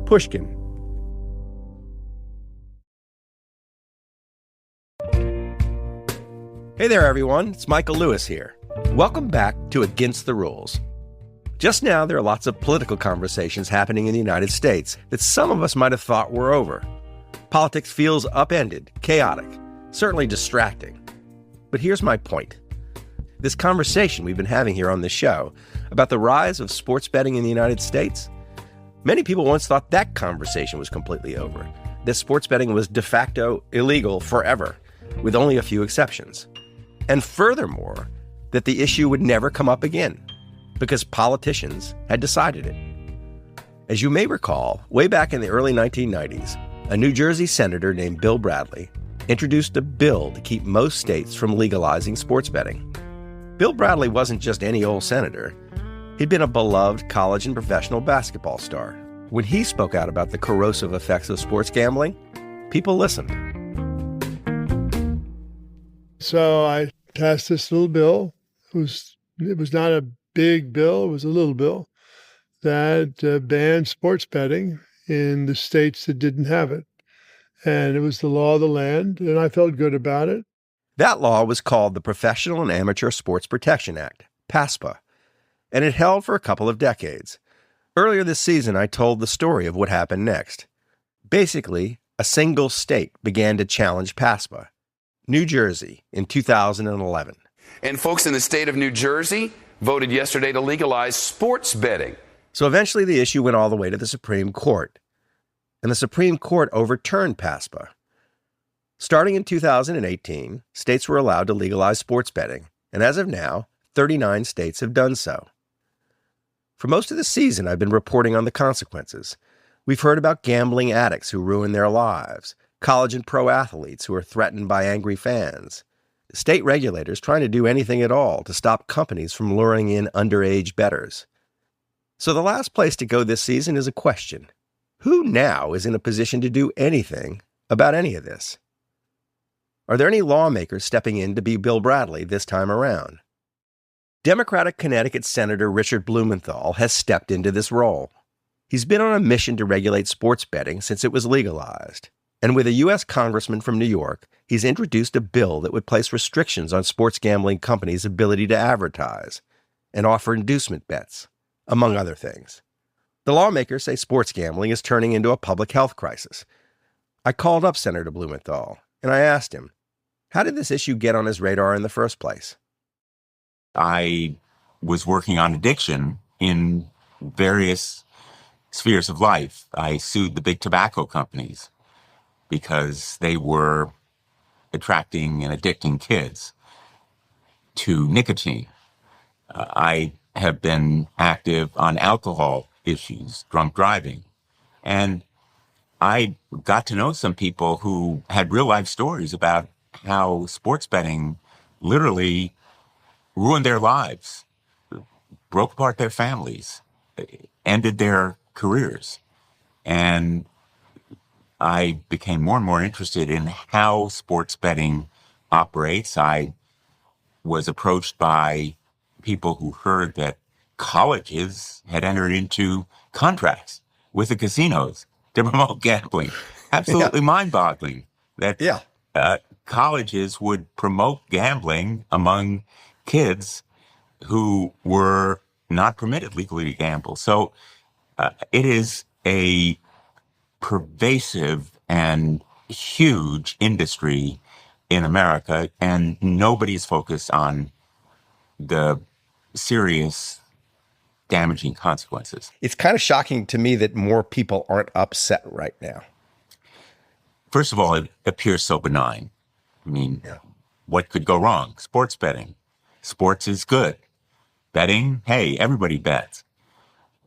Pushkin. Hey there, everyone. It's Michael Lewis here. Welcome back to Against the Rules. Just now, there are lots of political conversations happening in the United States that some of us might have thought were over. Politics feels upended, chaotic, certainly distracting. But here's my point. This conversation we've been having here on this show about the rise of sports betting in the United States, many people once thought that conversation was completely over, that sports betting was de facto illegal forever, with only a few exceptions. And furthermore, that the issue would never come up again, because politicians had decided it. As you may recall, way back in the early 1990s, a New Jersey senator named Bill Bradley introduced a bill to keep most states from legalizing sports betting. Bill Bradley wasn't just any old senator. He'd been a beloved college and professional basketball star. When he spoke out about the corrosive effects of sports gambling, people listened. So I passed this little bill. It was not a big bill, it was a little bill that banned sports betting in the states that didn't have it. And it was the law of the land, and I felt good about it. That law was called the Professional and Amateur Sports Protection Act, PASPA, and it held for a couple of decades. Earlier this season, I told the story of what happened next. Basically, a single state began to challenge PASPA, New Jersey, in 2011. And folks in the state of New Jersey voted yesterday to legalize sports betting. So eventually the issue went all the way to the Supreme Court, and the Supreme Court overturned PASPA. Starting in 2018, states were allowed to legalize sports betting, and as of now, 39 states have done so. For most of the season, I've been reporting on the consequences. We've heard about gambling addicts who ruin their lives, college and pro athletes who are threatened by angry fans, state regulators trying to do anything at all to stop companies from luring in underage bettors. So the last place to go this season is a question. Who now is in a position to do anything about any of this? Are there any lawmakers stepping in to be Bill Bradley this time around? Democratic Connecticut Senator Richard Blumenthal has stepped into this role. He's been on a mission to regulate sports betting since it was legalized. And with a U.S. congressman from New York, he's introduced a bill that would place restrictions on sports gambling companies' ability to advertise and offer inducement bets, among other things. The lawmakers say sports gambling is turning into a public health crisis. I called up Senator Blumenthal, and I asked him, how did this issue get on his radar in the first place? I was working on addiction in various spheres of life. I sued the big tobacco companies because they were attracting and addicting kids to nicotine. I have been active on alcohol issues, drunk driving. And I got to know some people who had real life stories about how sports betting literally ruined their lives, broke apart their families, ended their careers. And I became more and more interested in how sports betting operates. I was approached by people who heard that colleges had entered into contracts with the casinos to promote gambling. Absolutely mind-boggling that colleges would promote gambling among kids who were not permitted legally to gamble. So it is a pervasive and huge industry in America, and nobody's focused on the serious damaging consequences. It's kind of shocking to me that more people aren't upset right now. First of all, it appears so benign. I mean, what could go wrong? Sports betting. Sports is good. Betting, hey, everybody bets.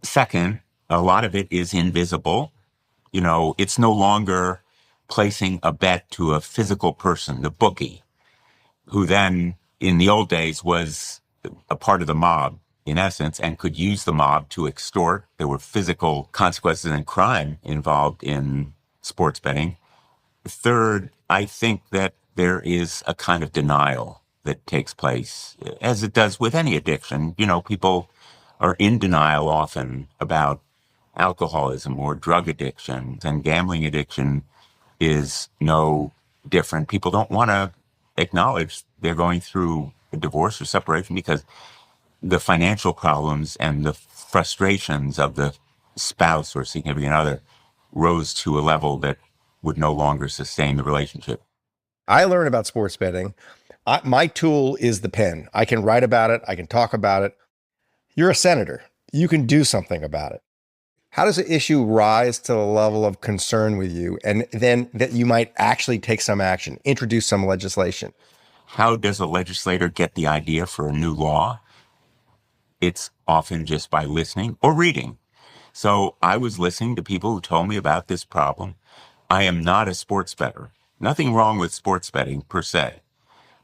Second, a lot of it is invisible. You know, it's no longer placing a bet to a physical person, the bookie, who then, in the old days, was a part of the mob, in essence, and could use the mob to extort. There were physical consequences and crime involved in sports betting. Third, I think that there is a kind of denial that takes place, as it does with any addiction. You know, people are in denial often about alcoholism or drug addiction, and gambling addiction is no different. People don't want to acknowledge they're going through a divorce or separation because the financial problems and the frustrations of the spouse or significant other rose to a level that would no longer sustain the relationship. I learn about sports betting. My tool is the pen. I can write about it. I can talk about it. You're a senator. You can do something about it. How does the issue rise to the level of concern with you, and then that you might actually take some action, introduce some legislation? How does a legislator get the idea for a new law? It's often just by listening or reading. So I was listening to people who told me about this problem. I am not a sports bettor. Nothing wrong with sports betting per se.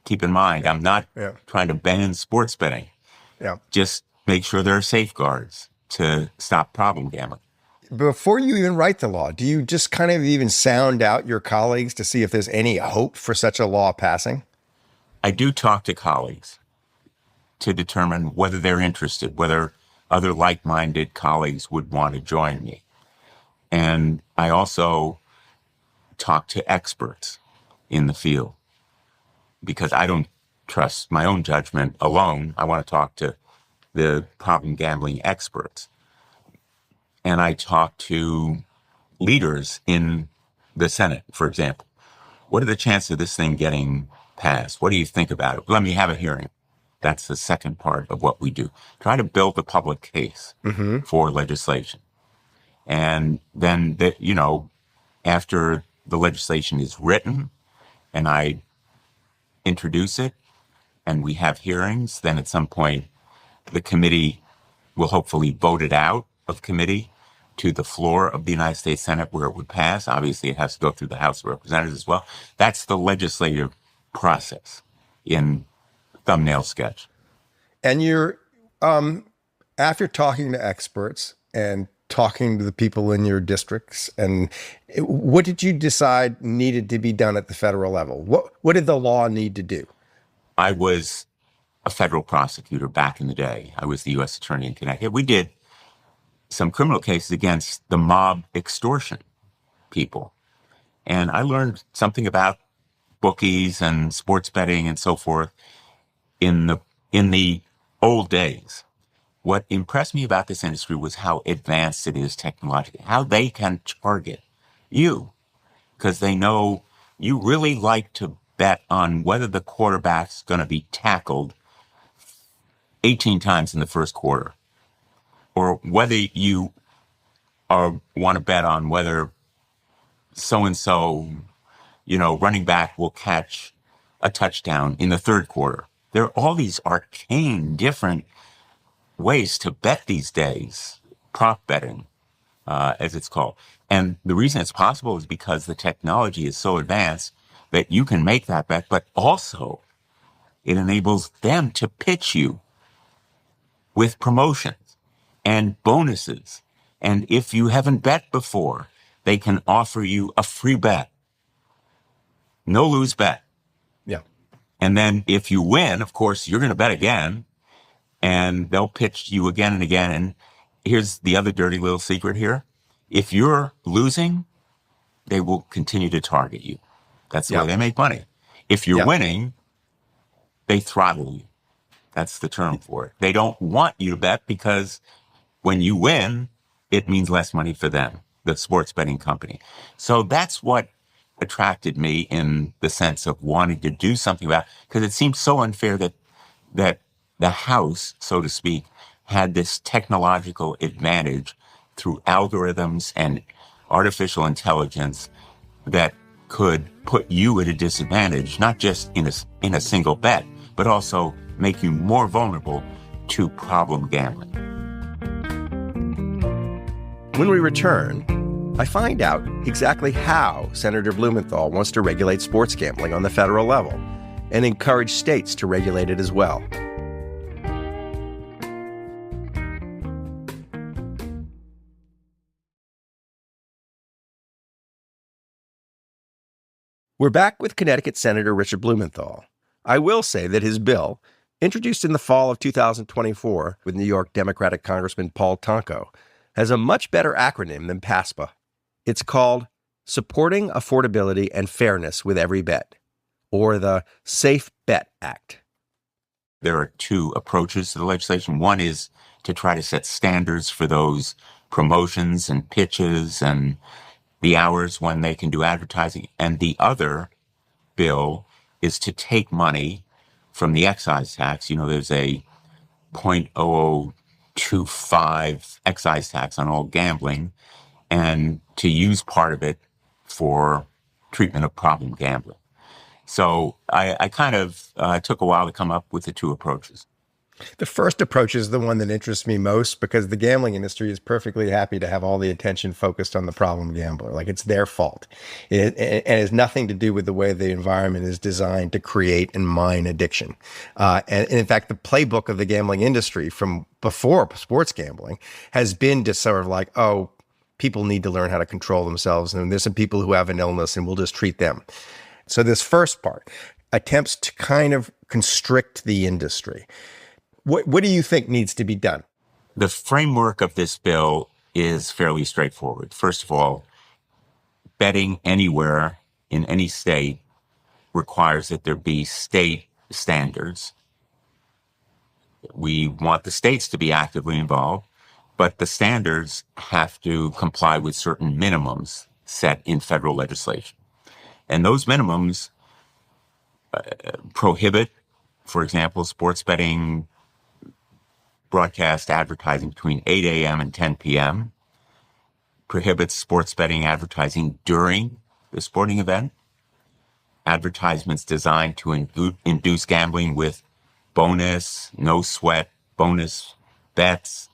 Keep in mind, I'm not trying to ban sports betting. Yeah. Just make sure there are safeguards to stop problem gambling. Before you even write the law, do you just kind of even sound out your colleagues to see if there's any hope for such a law passing? I do talk to colleagues to determine whether they're interested, whether other like-minded colleagues would want to join me. And I also talk to experts in the field because I don't trust my own judgment alone. I want to talk to the problem gambling experts. And I talk to leaders in the Senate, for example. What are the chances of this thing getting passed? What do you think about it? Let me have a hearing. That's the second part of what we do. Try to build the public case for legislation. And then, after the legislation is written and I introduce it and we have hearings, then at some point the committee will hopefully vote it out of committee to the floor of the United States Senate where it would pass. Obviously, it has to go through the House of Representatives as well. That's the legislative process in thumbnail sketch. And you're, after talking to experts and talking to the people in your districts, and what did you decide needed to be done at the federal level? What did the law need to do? I was a federal prosecutor back in the day. I was the U.S. attorney in Connecticut. We did some criminal cases against the mob extortion people. And I learned something about bookies and sports betting and so forth in the old days. What impressed me about this industry was how advanced it is technologically, how they can target you because they know you really like to bet on whether the quarterback's going to be tackled 18 times in the first quarter, or whether you want to bet on whether so-and-so, running back will catch a touchdown in the third quarter. There are all these arcane different ways to bet these days, prop betting, as it's called. And the reason it's possible is because the technology is so advanced that you can make that bet, but also it enables them to pitch you with promotions and bonuses. And if you haven't bet before, they can offer you a free bet. No lose bet. Yeah. And then if you win, of course, you're going to bet again. And they'll pitch you again and again. And here's the other dirty little secret here. If you're losing, they will continue to target you. That's the way they make money. If you're winning, they throttle you. That's the term for it. They don't want you to bet because when you win, it means less money for them, the sports betting company. So that's what attracted me in the sense of wanting to do something about it, because it seemed so unfair that the House, so to speak, had this technological advantage through algorithms and artificial intelligence that could put you at a disadvantage, not just in a single bet, but also make you more vulnerable to problem gambling. When we return, I find out exactly how Senator Blumenthal wants to regulate sports gambling on the federal level and encourage states to regulate it as well. We're back with Connecticut Senator Richard Blumenthal. I will say that his bill, introduced in the fall of 2024 with New York Democratic Congressman Paul Tonko, has a much better acronym than PASPA. It's called Supporting Affordability and Fairness with Every Bet, or the Safe Bet Act. There are two approaches to the legislation. One is to try to set standards for those promotions and pitches and the hours when they can do advertising. And the other bill is to take money from the excise tax. There's a 0.0025 excise tax on all gambling, and to use part of it for treatment of problem gambling. So I kind of took a while to come up with the two approaches. The first approach is the one that interests me most because the gambling industry is perfectly happy to have all the attention focused on the problem gambler. Like it's their fault. And it has nothing to do with the way the environment is designed to create and mine addiction. And in fact, the playbook of the gambling industry from before sports gambling has been to sort of like, oh, people need to learn how to control themselves. And there's some people who have an illness and we'll just treat them. So this first part attempts to kind of constrict the industry. What do you think needs to be done? The framework of this bill is fairly straightforward. First of all, betting anywhere in any state requires that there be state standards. We want the states to be actively involved, but the standards have to comply with certain minimums set in federal legislation. And those minimums prohibit, for example, sports betting broadcast advertising between 8 a.m. and 10 p.m., prohibits sports betting advertising during the sporting event, advertisements designed to induce gambling with bonus, no sweat, bonus bets.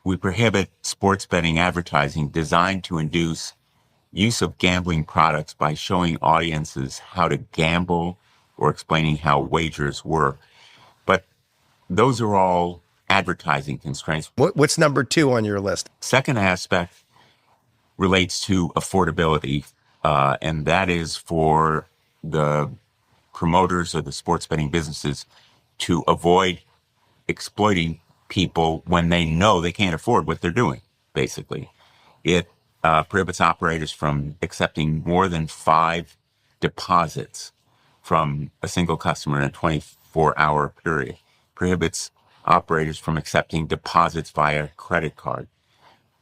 We prohibit sports betting advertising designed to induce use of gambling products by showing audiences how to gamble or explaining how wagers work. But those are all advertising constraints. What's number 2 on your list? Second aspect relates to affordability, and that is for the promoters of the sports betting businesses to avoid exploiting people when they know they can't afford what they're doing, basically. It prohibits operators from accepting more than 5 deposits from a single customer in a 24-hour period, prohibits operators from accepting deposits via credit card.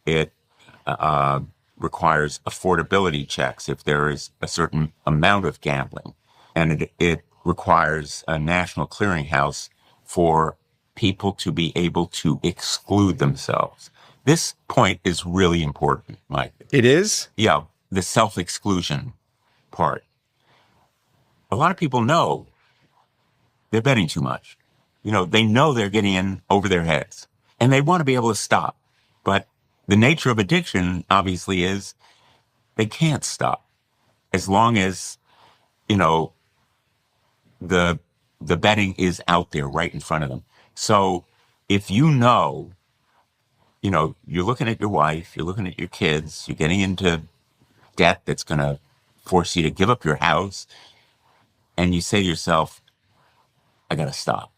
It requires affordability checks if there is a certain amount of gambling. And it requires a national clearinghouse for people to be able to exclude themselves. This point is really important, Mike. It is? Yeah, the self-exclusion part. A lot of people know they're betting too much. They know they're getting in over their heads and they want to be able to stop. But the nature of addiction, obviously, is they can't stop as long as, the betting is out there right in front of them. So if you're looking at your wife, you're looking at your kids, you're getting into debt that's going to force you to give up your house, and you say to yourself, I got to stop.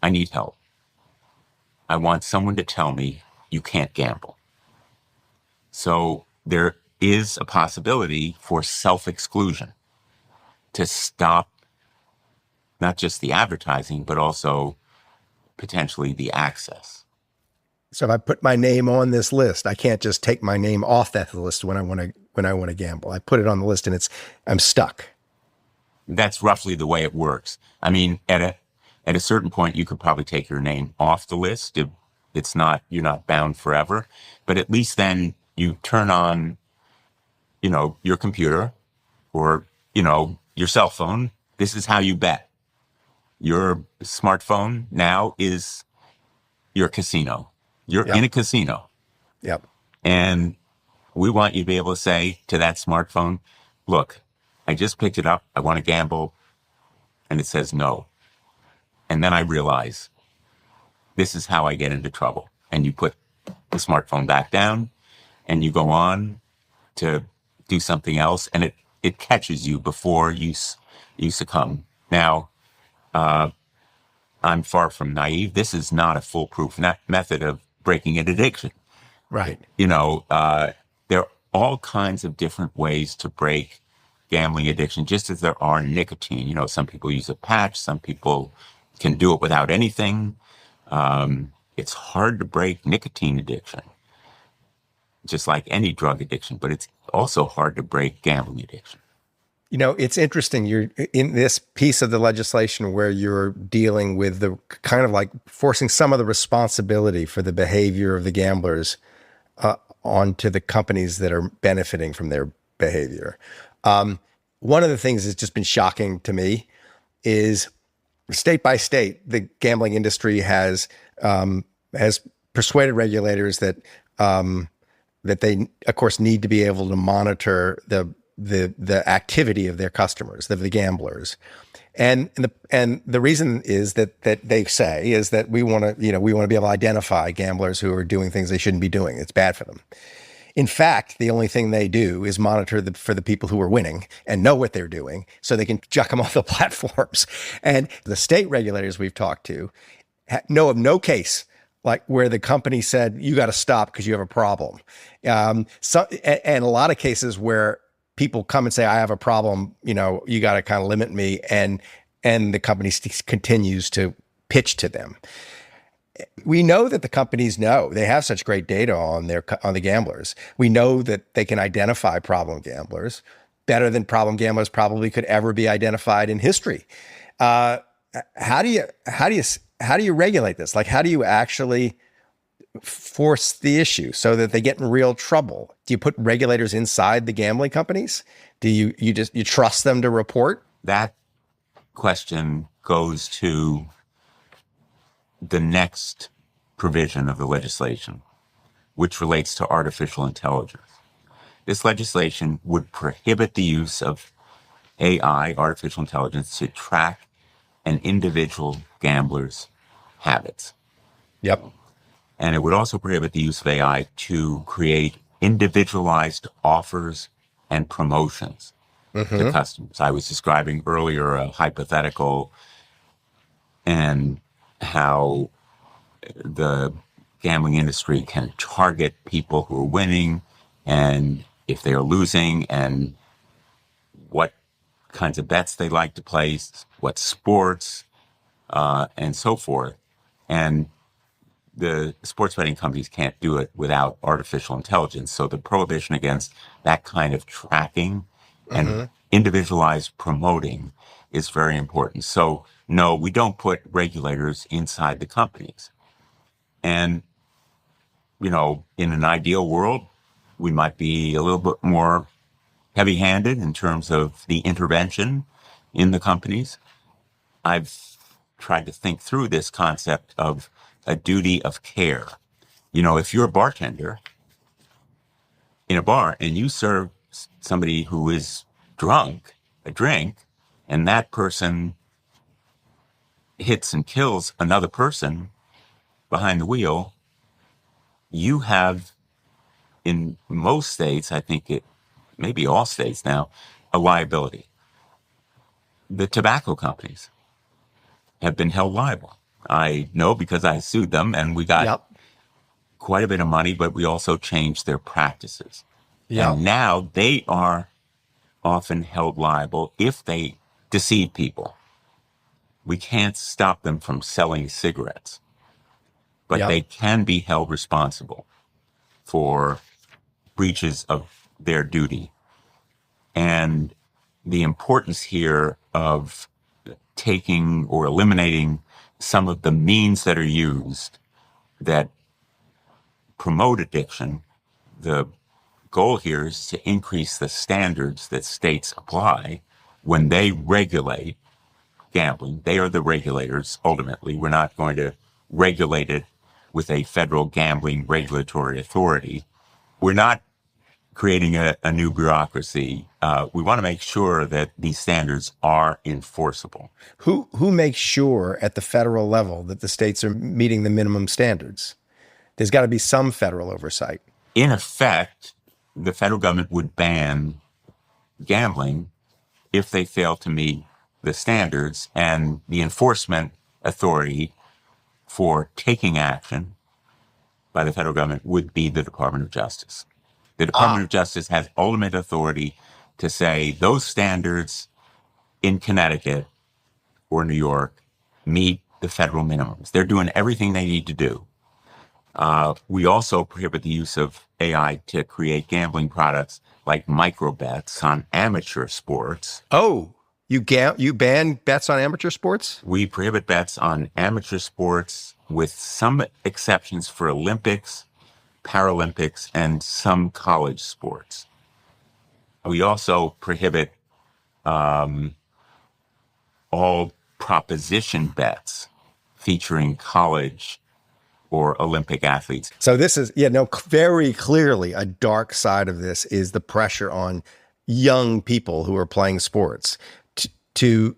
I need help. I want someone to tell me you can't gamble. So there is a possibility for self-exclusion to stop not just the advertising, but also potentially the access. So if I put my name on this list, I can't just take my name off that list when I want to gamble. I put it on the list and I'm stuck. That's roughly the way it works. I mean, at a certain point, you could probably take your name off the list. You're not bound forever, but at least then you turn on, your computer or, your cell phone. This is how you bet. Your smartphone now is your casino. You're in a casino. Yep. And we want you to be able to say to that smartphone, look, I just picked it up. I want to gamble. And it says no. And then I realize this is how I get into trouble. And you put the smartphone back down and you go on to do something else. And it catches you before you succumb. Now, I'm far from naive. This is not a foolproof method of breaking an addiction. Right. There are all kinds of different ways to break gambling addiction, just as there are nicotine. Some people use a patch, some people can do it without anything. It's hard to break nicotine addiction, just like any drug addiction, but it's also hard to break gambling addiction. It's interesting. You're in this piece of the legislation where you're dealing with the kind of like forcing some of the responsibility for the behavior of the gamblers onto the companies that are benefiting from their behavior. One of the things that's just been shocking to me is state by state, the gambling industry has persuaded regulators that they, of course, need to be able to monitor the activity of their customers, of the gamblers, and the reason is that they say is that we want to be able to identify gamblers who are doing things they shouldn't be doing. It's bad for them. In fact, the only thing they do is monitor for the people who are winning and know what they're doing, so they can chuck them off the platforms. And the state regulators we've talked to know of no case like where the company said you got to stop because you have a problem. And a lot of cases where people come and say, I have a problem, you got to kind of limit me. And the company continues to pitch to them. We know that the companies know they have such great data on the gamblers. We know that they can identify problem gamblers better than problem gamblers probably could ever be identified in history. How do you regulate this? Like, how do you actually force the issue so that they get in real trouble? Do you put regulators inside the gambling companies? Do you trust them to report? That question goes to the next provision of the legislation, which relates to artificial intelligence. This legislation would prohibit the use of AI, artificial intelligence, to track an individual gambler's habits. Yep. And it would also prohibit the use of AI to create individualized offers and promotions to customers. I was describing earlier a hypothetical and how the gambling industry can target people who are winning and if they are losing, and what kinds of bets they like to place, what sports, and so forth. And the sports betting companies can't do it without artificial intelligence. So the prohibition against that kind of tracking and individualized promoting is very important. So no, we don't put regulators inside the companies. And, in an ideal world, we might be a little bit more heavy-handed in terms of the intervention in the companies. I've tried to think through this concept of a duty of care. If you're a bartender in a bar and you serve somebody who is drunk a drink, and that person hits and kills another person behind the wheel, you have, in most states, I think maybe all states now, a liability. The tobacco companies have been held liable. I know because I sued them and we got quite a bit of money, but we also changed their practices. And now they are often held liable if they deceive people. We can't stop them from selling cigarettes, but they can be held responsible for breaches of their duty. And the importance here of taking or eliminating some of the means that are used that promote addiction, the goal here is to increase the standards that states apply when they regulate gambling. They are the regulators, ultimately. We're not going to regulate it with a federal gambling regulatory authority. We're not creating a new bureaucracy. We want to make sure that these standards are enforceable. Who makes sure at the federal level that the states are meeting the minimum standards? There's got to be some federal oversight. In effect, the federal government would ban gambling if they fail to meet the standards, and the enforcement authority for taking action by the federal government would be the Department of Justice. The Department of Justice has ultimate authority to say those standards in Connecticut or New York meet the federal minimums. They're doing everything they need to do. We also prohibit the use of AI to create gambling products like micro bets on amateur sports. Oh, you ban bets on amateur sports? We prohibit bets on amateur sports with some exceptions for Olympics, Paralympics, and some college sports. We also prohibit all proposition bets featuring college or Olympic athletes. So this is, very clearly a dark side of this is the pressure on young people who are playing sports to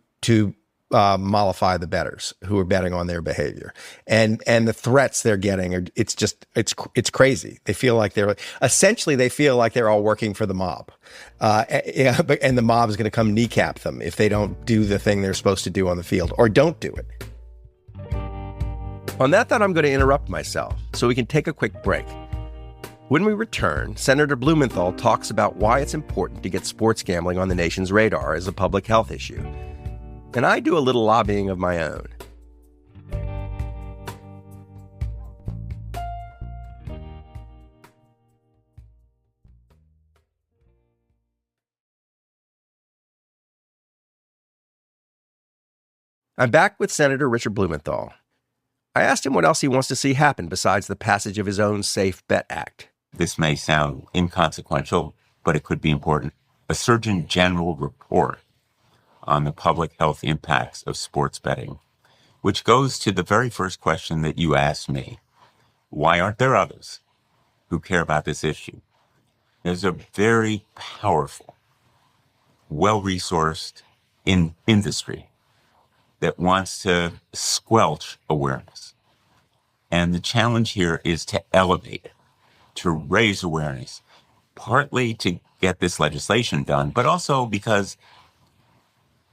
mollify the bettors who are betting on their behavior, and the threats they're getting are, it's crazy. They feel like they're all working for the mob, and the mob is going to come kneecap them if they don't do the thing they're supposed to do on the field or don't do it. On that thought, I'm going to interrupt myself so we can take a quick break. When we return, Senator Blumenthal talks about why it's important to get sports gambling on the nation's radar as a public health issue. And I do a little lobbying of my own. I'm back with Senator Richard Blumenthal. I asked him what else he wants to see happen besides the passage of his own Safe Bet Act. This may sound inconsequential, but it could be important. A Surgeon General report on the public health impacts of sports betting, which goes to the very first question that you asked me. Why aren't there others who care about this issue? There's a very powerful, well-resourced industry that wants to squelch awareness. And the challenge here is to elevate it, to raise awareness, partly to get this legislation done, but also because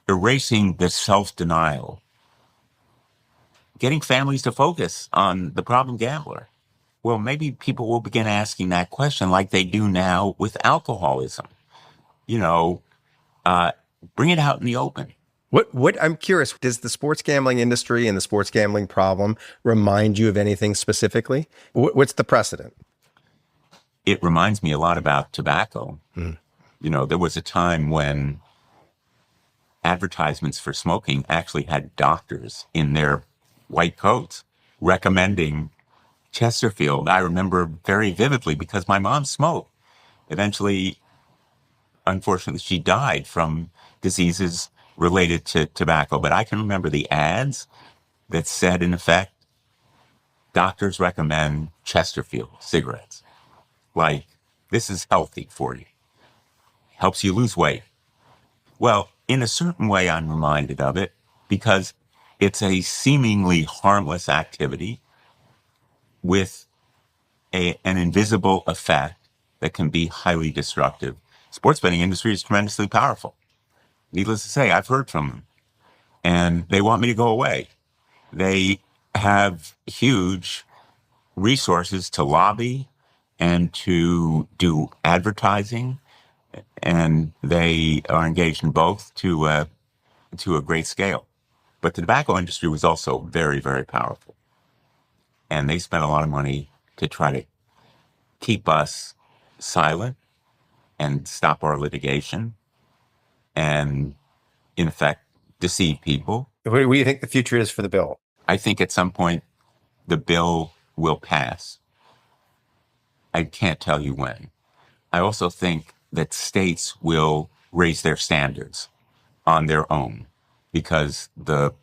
erasing the self-denial, getting families to focus on the problem gambler. Well, maybe people will begin asking that question like they do now with alcoholism. Bring it out in the open. What I'm curious, does the sports gambling industry and the sports gambling problem remind you of anything specifically? What's the precedent? It reminds me a lot about tobacco. There was a time when advertisements for smoking actually had doctors in their white coats recommending Chesterfield. I remember very vividly because my mom smoked. Eventually, unfortunately, she died from diseases related to tobacco. But I can remember the ads that said, in effect, doctors recommend Chesterfield cigarettes. Like, this is healthy for you. Helps you lose weight. Well, in a certain way, I'm reminded of it because it's a seemingly harmless activity with an invisible effect that can be highly destructive. Sports betting industry is tremendously powerful. Needless to say, I've heard from them, and they want me to go away. They have huge resources to lobby and to do advertising, and they are engaged in both to a great scale. But the tobacco industry was also very, very powerful. And they spent a lot of money to try to keep us silent and stop our litigation and, in effect, deceive people. What do you think the future is for the bill? I think at some point the bill will pass. I can't tell you when. I also think that states will raise their standards on their own because the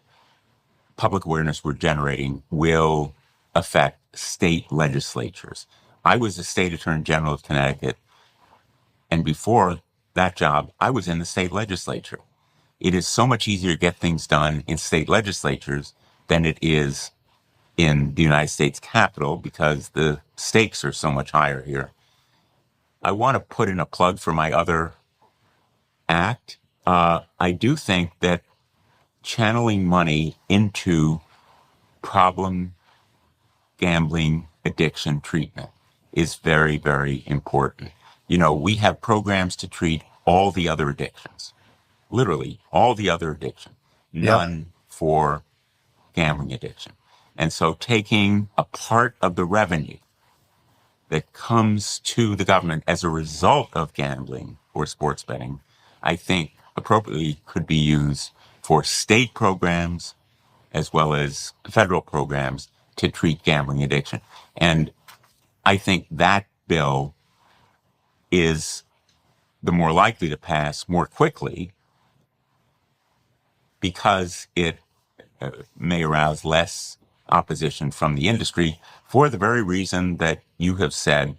public awareness we're generating will affect state legislatures. I was the state attorney general of Connecticut, and before that job, I was in the state legislature. It is so much easier to get things done in state legislatures than it is in the United States Capitol because the stakes are so much higher here. I want to put in a plug for my other act. I do think that channeling money into problem gambling addiction treatment is very, very important. You know, we have programs to treat all the other addictions, literally all the other addiction, none for gambling addiction. And so taking a part of the revenue that comes to the government as a result of gambling or sports betting, I think appropriately could be used for state programs as well as federal programs to treat gambling addiction. And I think that bill is the more likely to pass more quickly because it may arouse less opposition from the industry for the very reason that you have said.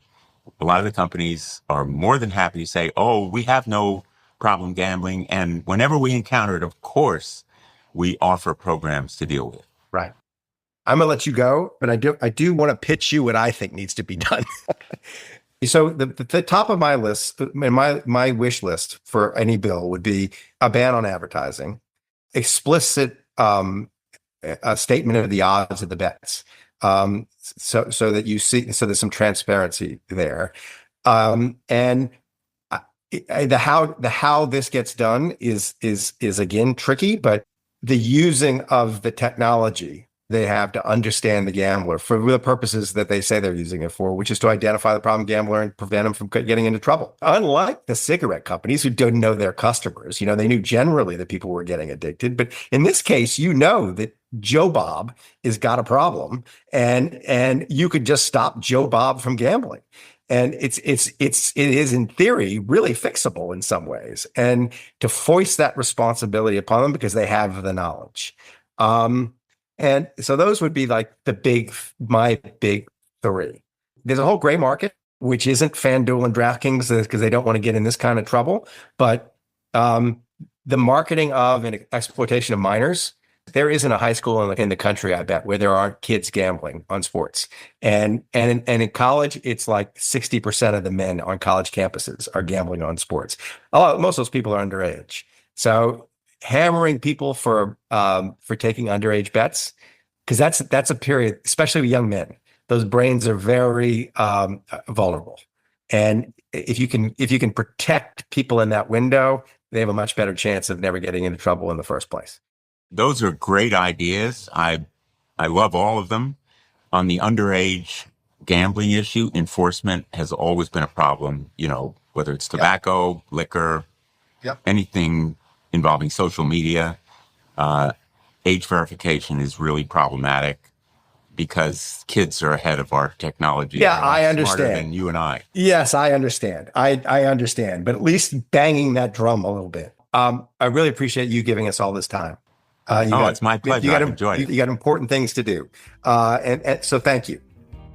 A lot of the companies are more than happy to say, oh, we have no problem gambling. And whenever we encounter it, of course, we offer programs to deal with it. Right. I'm going to let you go, but I do want to pitch you what I think needs to be done. So the top of my list, my wish list for any bill would be a ban on advertising, explicit a statement of the odds of the bets, so that you see, so there's some transparency there, and the how this gets done is again tricky, but the using of the technology they have to understand the gambler for the purposes that they say they're using it for, which is to identify the problem gambler and prevent him from getting into trouble. Unlike the cigarette companies who don't know their customers, they knew generally that people were getting addicted. But in this case, that Joe Bob has got a problem, and you could just stop Joe Bob from gambling. And it is in theory really fixable in some ways, and to foist that responsibility upon them because they have the knowledge. And so those would be like my big three. There's a whole gray market, which isn't FanDuel and DraftKings because they don't want to get in this kind of trouble. But the marketing of and exploitation of minors, there isn't a high school in the country, I bet, where there aren't kids gambling on sports. And in college, it's like 60% of the men on college campuses are gambling on sports. Most of those people are underage. So hammering people for taking underage bets, because that's a period, especially with young men. Those brains are very vulnerable, and if you can protect people in that window, they have a much better chance of never getting into trouble in the first place. Those are great ideas. I love all of them. On the underage gambling issue, enforcement has always been a problem. Whether it's tobacco, liquor, anything involving social media, age verification is really problematic because kids are ahead of our technology. Yeah, I understand. Smarter than you and I. Yes, I understand. I understand, but at least banging that drum a little bit. I really appreciate you giving us all this time. It's my pleasure. I've enjoyed it. You got important things to do, and so thank you,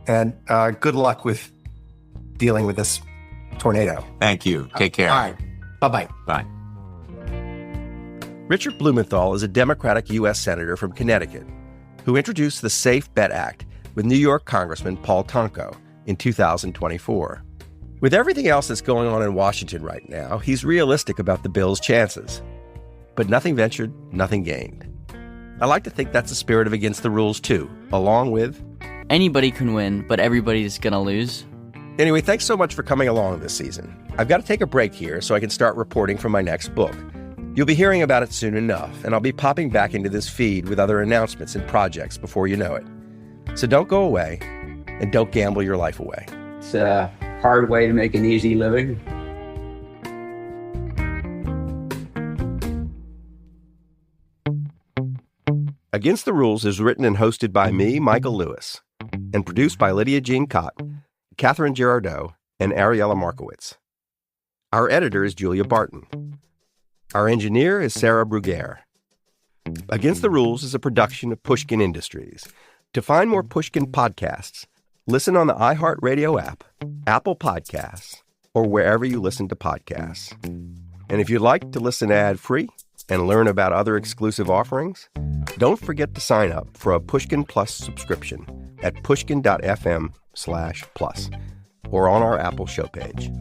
and good luck with dealing with this tornado. Thank you. Take care. All right. Bye-bye. Bye. Richard Blumenthal is a Democratic U.S. Senator from Connecticut who introduced the Safe Bet Act with New York Congressman Paul Tonko in 2024. With everything else that's going on in Washington right now, he's realistic about the bill's chances. But nothing ventured, nothing gained. I like to think that's the spirit of Against the Rules, too, along with... Anybody can win, but everybody's gonna lose. Anyway, thanks so much for coming along this season. I've got to take a break here so I can start reporting for my next book. You'll be hearing about it soon enough, and I'll be popping back into this feed with other announcements and projects before you know it. So don't go away, and don't gamble your life away. It's a hard way to make an easy living. Against the Rules is written and hosted by me, Michael Lewis, and produced by Lydia Jean Cott, Catherine Girardeau, and Ariella Markowitz. Our editor is Julia Barton. Our engineer is Sarah Bruguer. Against the Rules is a production of Pushkin Industries. To find more Pushkin podcasts, listen on the iHeartRadio app, Apple Podcasts, or wherever you listen to podcasts. And if you'd like to listen ad-free and learn about other exclusive offerings, don't forget to sign up for a Pushkin Plus subscription at pushkin.fm/plus or on our Apple show page.